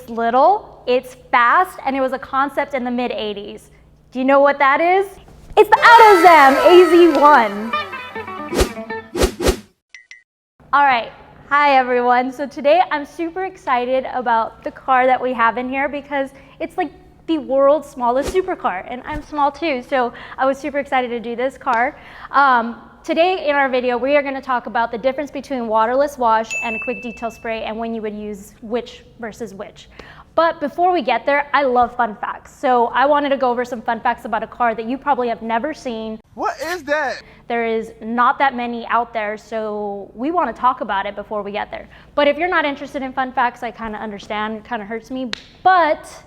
It's little, it's fast, and it was a concept in the mid-80s. Do you know what that is? It's the AutoZam AZ1. All right, hi everyone. So today I'm super excited about the car that we have in here because it's like the world's smallest supercar, and I'm small too, so I was super excited to do this car. Today in our video, we are going to talk about the difference between waterless wash and quick detail spray and when you would use which versus which. But before we get there, I love fun facts. So I wanted to go over some fun facts about a car that you probably have never seen. What is that? There is not that many out there, so we want to talk about it before we get there. But if you're not interested in fun facts, I kind of understand. It kind of hurts me, but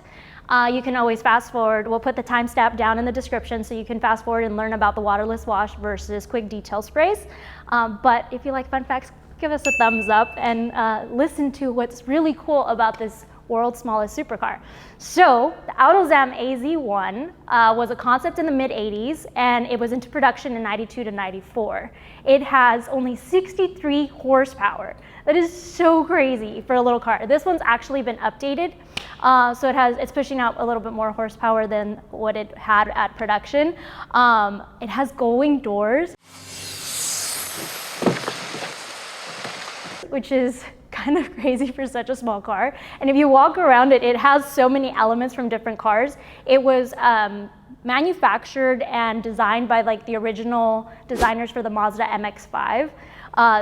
you can always fast forward. We'll put the timestamp down in the description so you can fast forward and learn about the waterless wash versus quick detail sprays. But if you like fun facts, give us a thumbs up and listen to what's really cool about this world's smallest supercar. So the AutoZam AZ1 was a concept in the mid-80s, and it was into production in 92 to 94. It has only 63 horsepower. That is so crazy for a little car. This one's actually been updated. So it's pushing out a little bit more horsepower than what it had at production. It has going doors, which is kind of crazy for such a small car. And if you walk around it, it has so many elements from different cars. It was manufactured and designed by like the original designers for the Mazda MX-5.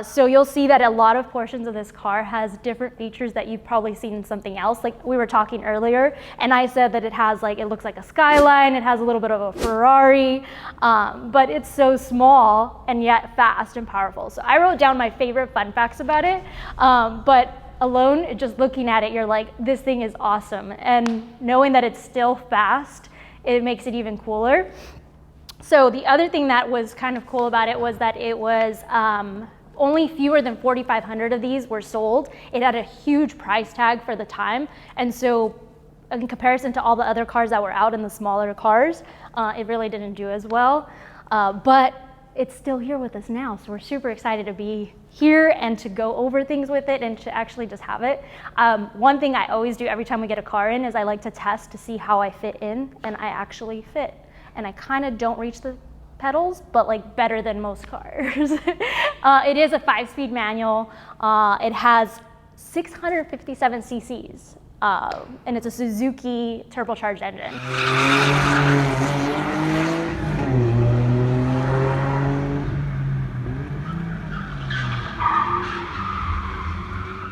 So you'll see that a lot of portions of this car has different features that you've probably seen in something else. Like we were talking earlier, and I said that it has like, it looks like a Skyline, it has a little bit of a Ferrari, but it's so small and yet fast and powerful. So I wrote down my favorite fun facts about it, but alone, just looking at it, you're like, this thing is awesome. And knowing that it's still fast, it makes it even cooler. So the other thing that was kind of cool about it was that it was only fewer than 4,500 of these were sold. It had a huge price tag for the time. And so in comparison to all the other cars that were out in the smaller cars, it really didn't do as well. But it's still here with us now. So we're super excited to be here and to go over things with it and to actually just have it. One thing I always do every time we get a car in is I like to test to see how I fit in, and I actually fit. And I kind of don't reach the pedals, but like better than most cars. It is a 5-speed manual. It has 657 cc's, and it's a Suzuki turbocharged engine.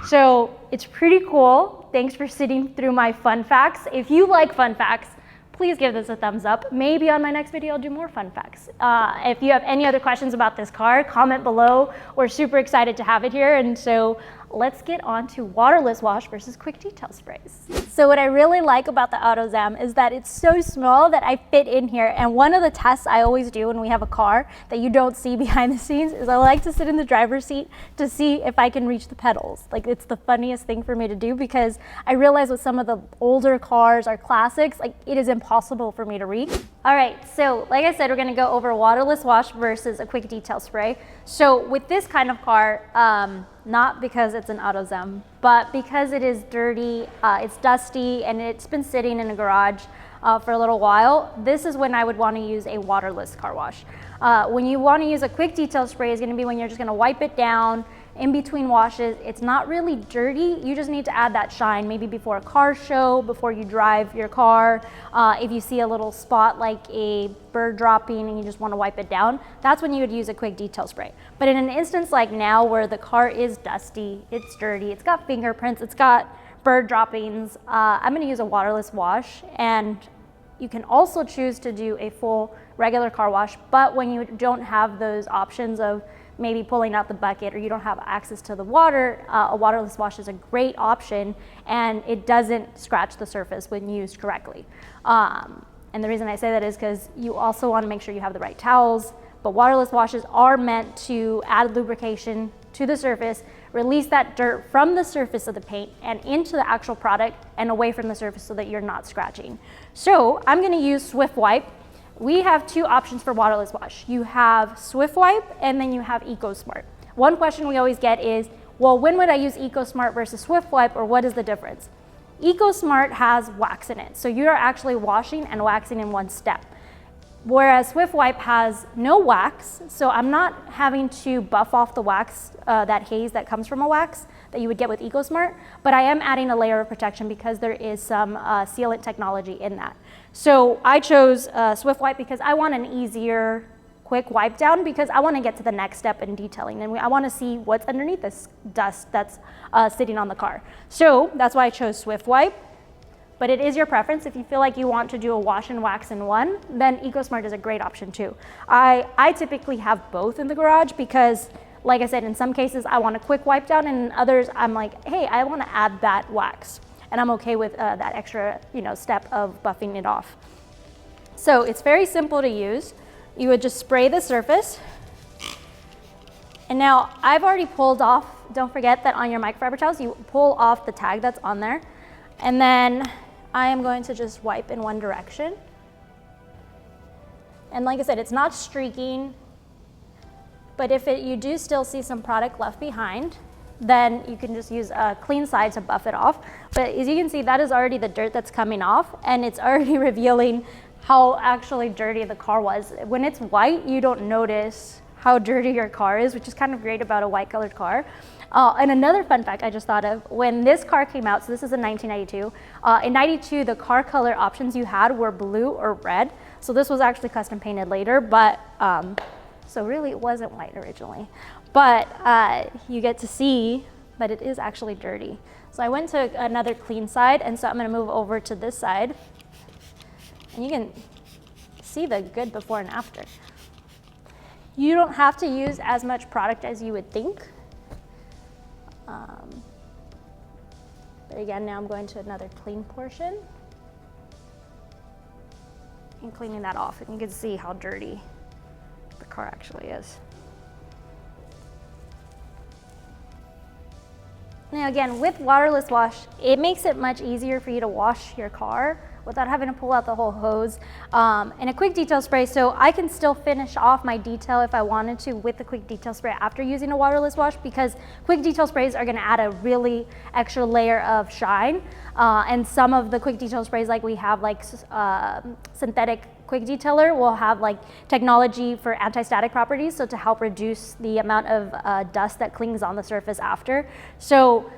So it's pretty cool. Thanks for sitting through my fun facts. If you like fun facts, please give this a thumbs up. Maybe on my next video, I'll do more fun facts. If you have any other questions about this car, comment below. We're super excited to have it here. And so let's get on to waterless wash versus quick detail sprays. So what I really like about the AutoZam is that it's so small that I fit in here. And one of the tests I always do when we have a car that you don't see behind the scenes is I like to sit in the driver's seat to see if I can reach the pedals. Like, it's the funniest thing for me to do because I realize with some of the older cars or classics, like it is impossible for me to reach. All right, so like I said, we're gonna go over waterless wash versus a quick detail spray. So with this kind of car, not because it's an AutoZam, but because it is dirty, it's dusty, and it's been sitting in a garage for a little while, this is when I would want to use a waterless car wash. When you want to use a quick detail spray is going to be when you're just going to wipe it down in between washes. It's not really dirty. You just need to add that shine, maybe before a car show, before you drive your car. If you see a little spot like a bird dropping and you just want to wipe it down, that's when you would use a quick detail spray. But in an instance like now where the car is dusty, it's dirty, it's got fingerprints, it's got bird droppings, I'm going to use a waterless wash. And you can also choose to do a full regular car wash, but when you don't have those options of maybe pulling out the bucket or you don't have access to the water, a waterless wash is a great option, and it doesn't scratch the surface when used correctly. And the reason I say that is because you also want to make sure you have the right towels, but waterless washes are meant to add lubrication to the surface, release that dirt from the surface of the paint and into the actual product and away from the surface so that you're not scratching. So I'm going to use Swift Wipe. We have two options for waterless wash. You have Swift Wipe and then you have EcoSmart. One question we always get is, well, when would I use EcoSmart versus Swift Wipe, or what is the difference? EcoSmart has wax in it, so you're actually washing and waxing in one step. Whereas Swift Wipe has no wax, so I'm not having to buff off the wax, that haze that comes from a wax that you would get with EcoSmart, but I am adding a layer of protection because there is some sealant technology in that. So I chose Swift Wipe because I want an easier, quick wipe down, because I want to get to the next step in detailing, and I want to see what's underneath this dust that's sitting on the car. So that's why I chose Swift Wipe. But it is your preference. If you feel like you want to do a wash and wax in one, then EcoSmart is a great option too. I typically have both in the garage because, like I said, in some cases I want a quick wipe down, and in others I'm like, hey, I want to add that wax, and I'm okay with that extra, step of buffing it off. So it's very simple to use. You would just spray the surface. And now I've already pulled off, don't forget that on your microfiber towels, you pull off the tag that's on there. And then I am going to just wipe in one direction. And like I said, it's not streaking, but if you do still see some product left behind, then you can just use a clean side to buff it off. But as you can see, that is already the dirt that's coming off, and it's already revealing how actually dirty the car was. When it's white, you don't notice how dirty your car is, which is kind of great about a white colored car. And another fun fact I just thought of, when this car came out, so this is in 1992, in 92 the car color options you had were blue or red, so this was actually custom painted later, but so really it wasn't white originally. But you get to see that it is actually dirty. So I went to another clean side, and so I'm going to move over to this side, and you can see the good before and after. You don't have to use as much product as you would think. But again, now I'm going to another clean portion and cleaning that off, and you can see how dirty the car actually is. Now again, with waterless wash, it makes it much easier for you to wash your car without having to pull out the whole hose. And a quick detail spray, so I can still finish off my detail if I wanted to with the quick detail spray after using a waterless wash, because quick detail sprays are gonna add a really extra layer of shine. And some of the quick detail sprays like we have, like synthetic quick detailer, will have like technology for anti-static properties, so to help reduce the amount of dust that clings on the surface after. So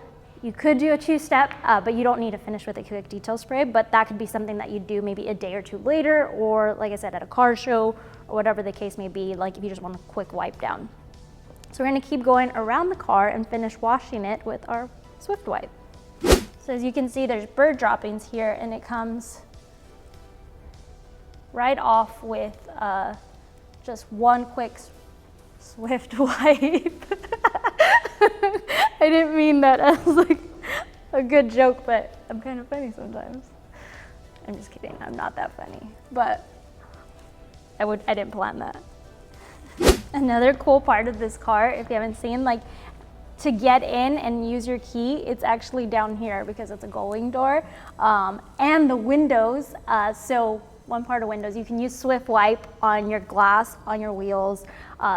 you could do a two-step, but you don't need to finish with a quick detail spray, but that could be something that you do maybe a day or two later, or like I said, at a car show, or whatever the case may be, like if you just want a quick wipe down. So we're gonna keep going around the car and finish washing it with our Swift Wipe. So as you can see, there's bird droppings here, and it comes right off with just one quick Swift Wipe. I didn't mean that as like a good joke, but I'm kind of funny sometimes. I'm just kidding, I'm not that funny, but I didn't plan that. Another cool part of this car, if you haven't seen, like to get in and use your key, it's actually down here because it's a gullwing door, and the windows, so one part of windows, you can use Swift Wipe on your glass, on your wheels,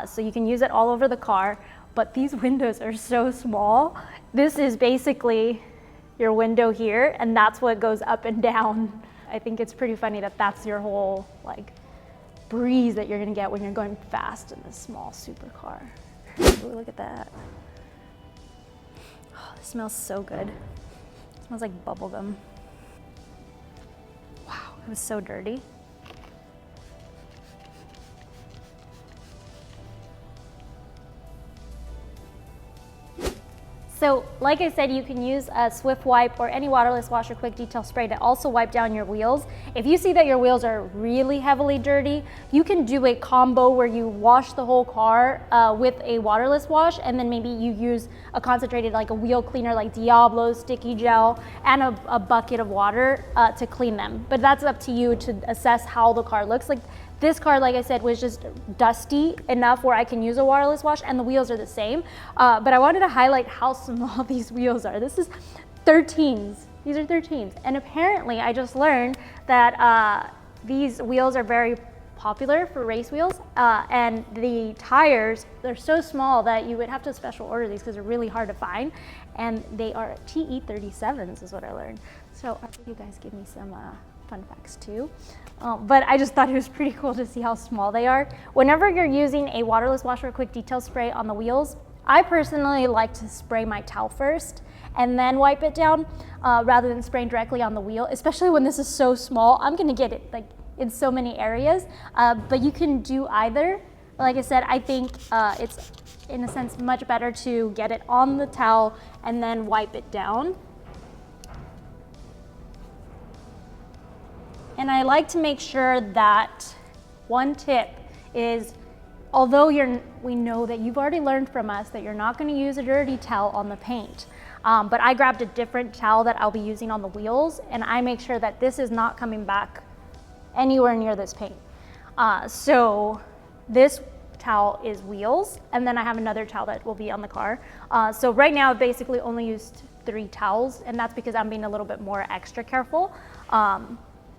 so you can use it all over the car. But these windows are so small. This is basically your window here, and that's what goes up and down. I think it's pretty funny that that's your whole like breeze that you're gonna get when you're going fast in this small supercar. Ooh, look at that. Oh, this smells so good. It smells like bubble gum. Wow, it was so dirty. So like I said, you can use a Swift Wipe or any waterless wash or quick detail spray to also wipe down your wheels. If you see that your wheels are really heavily dirty, you can do a combo where you wash the whole car with a waterless wash, and then maybe you use a concentrated, like a wheel cleaner like Diablo sticky gel, and a bucket of water to clean them. But that's up to you to assess how the car looks. Like this car, like I said, was just dusty enough where I can use a waterless wash, and the wheels are the same. But I wanted to highlight how small these wheels are. This is 13s. These are 13s. And apparently I just learned that these wheels are very popular for race wheels, and the tires, they're so small that you would have to special order these because they're really hard to find, and they are TE37s is what I learned. So you guys give me some fun facts too. But I just thought it was pretty cool to see how small they are. Whenever you're using a waterless wash or a quick detail spray on the wheels, I personally like to spray my towel first and then wipe it down rather than spraying directly on the wheel, especially when this is so small. I'm gonna get it like in so many areas, but you can do either. Like I said, I think it's in a sense much better to get it on the towel and then wipe it down. And I like to make sure that one tip is, although we know that you've already learned from us that you're not going to use a dirty towel on the paint, but I grabbed a different towel that I'll be using on the wheels, and I make sure that this is not coming back anywhere near this paint. So this towel is wheels, and then I have another towel that will be on the car. So right now I've basically only used 3 towels, and that's because I'm being a little bit more extra careful.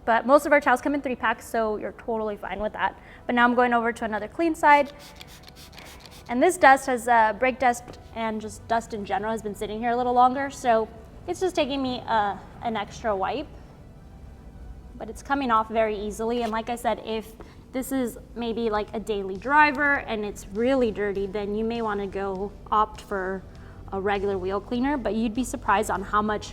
But most of our towels come in 3-packs, so you're totally fine with that. But now I'm going over to another clean side. And this dust has brake dust and just dust in general has been sitting here a little longer, so it's just taking me an extra wipe. But it's coming off very easily, and like I said, if this is maybe like a daily driver and it's really dirty, then you may want to opt for a regular wheel cleaner, but you'd be surprised on how much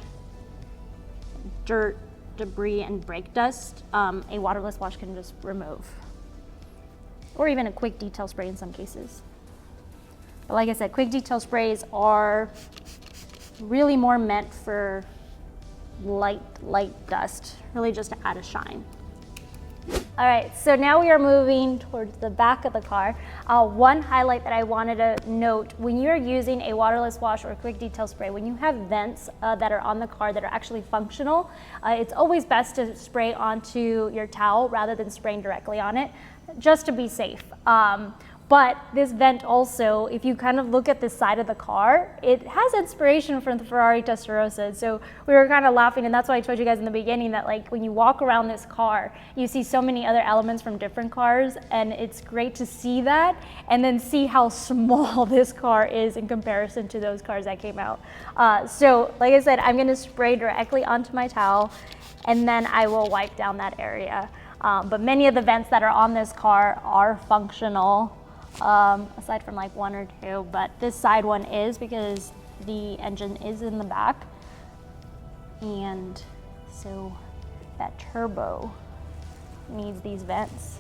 dirt, debris, and brake dust a waterless wash can just remove, or even a quick detail spray in some cases. But like I said, quick detail sprays are really more meant for light dust, really just to add a shine. All right, so now we are moving towards the back of the car. One highlight that I wanted to note, when you're using a waterless wash or a quick detail spray, when you have vents that are on the car that are actually functional, it's always best to spray onto your towel rather than spraying directly on it, just to be safe. But this vent also, if you kind of look at the side of the car, it has inspiration from the Ferrari Testarossa. So we were kind of laughing, and that's why I told you guys in the beginning that like when you walk around this car, you see so many other elements from different cars, and it's great to see that and then see how small this car is in comparison to those cars that came out. So like I said, I'm gonna spray directly onto my towel, and then I will wipe down that area. But many of the vents that are on this car are functional. Aside from like 1 or 2, but this side one is because the engine is in the back, and so that turbo needs these vents.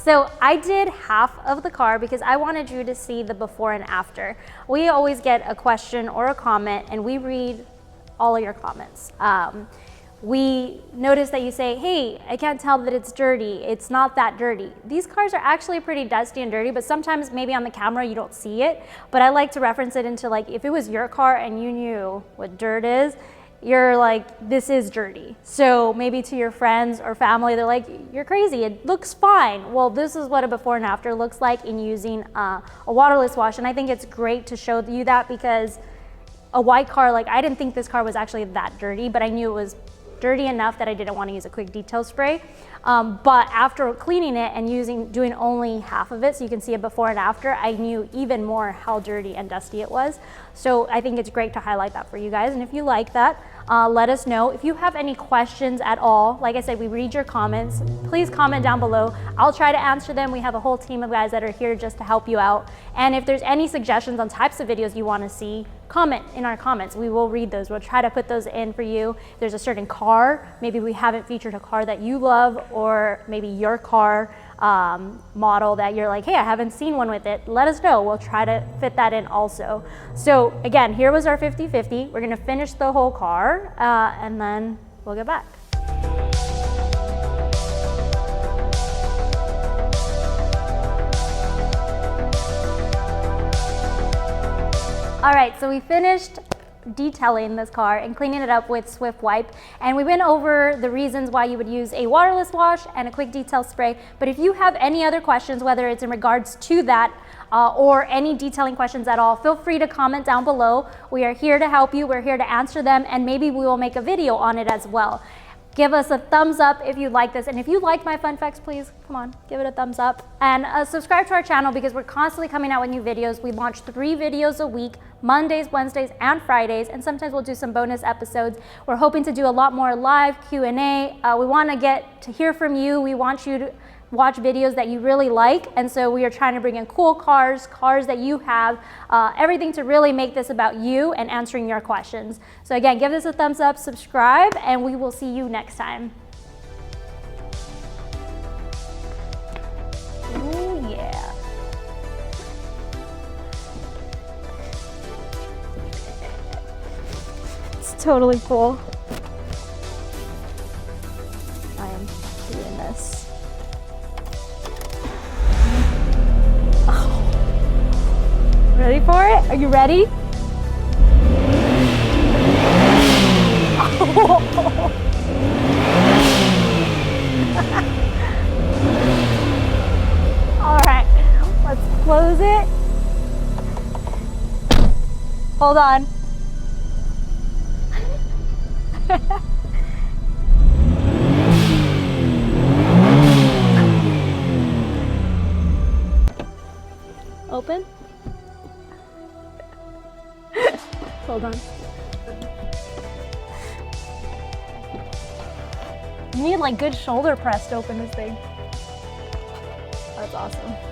So I did half of the car because I wanted you to see the before and after. We always get a question or a comment, and we read all of your comments. We notice that you say, hey, I can't tell that it's dirty. It's not that dirty. These cars are actually pretty dusty and dirty, but sometimes maybe on the camera you don't see it. But I like to reference it into like, if it was your car and you knew what dirt is, you're like, this is dirty. So maybe to your friends or family, they're like, you're crazy, it looks fine. Well, this is what a before and after looks like in using a waterless wash. And I think it's great to show you that, because a white car, like I didn't think this car was actually that dirty, but I knew it was dirty enough that I didn't want to use a quick detail spray. But after cleaning it and doing only half of it, so you can see it before and after, I knew even more how dirty and dusty it was. So I think it's great to highlight that for you guys. And if you like that, let us know. If you have any questions at all, like I said, we read your comments. Please comment down below. I'll try to answer them. We have a whole team of guys that are here just to help you out. And if there's any suggestions on types of videos you want to see, comment in our comments. We will read those. We'll try to put those in for you. If there's a certain car, maybe we haven't featured a car that you love, or maybe your car model that you're like, hey, I haven't seen one with it, let us know. We'll try to fit that in also. So again, here was our 50-50. We're gonna finish the whole car and then we'll get back. All right, so we finished detailing this car and cleaning it up with Swift Wipe, and we went over the reasons why you would use a waterless wash and a quick detail spray. But if you have any other questions, whether it's in regards to that or any detailing questions at all, feel free to comment down below. We are here to help you, we're here to answer them, and maybe we will make a video on it as well. Give us a thumbs up if you like this, and if you like my fun facts, please, come on, give it a thumbs up. And subscribe to our channel because we're constantly coming out with new videos. We launch 3 videos a week, Mondays, Wednesdays, and Fridays, and sometimes we'll do some bonus episodes. We're hoping to do a lot more live Q&A. We want to get to hear from you. We want you to watch videos that you really like, and so we are trying to bring in cool cars that you have, everything to really make this about you and answering your questions. So again, give this a thumbs up, subscribe, and we will see you next time. Ooh, yeah. It's totally cool. I am doing this. Ready for it? Are you ready? All right, let's close it. Hold on. Open. Hold on. You need like good shoulder press to open this thing. That's awesome.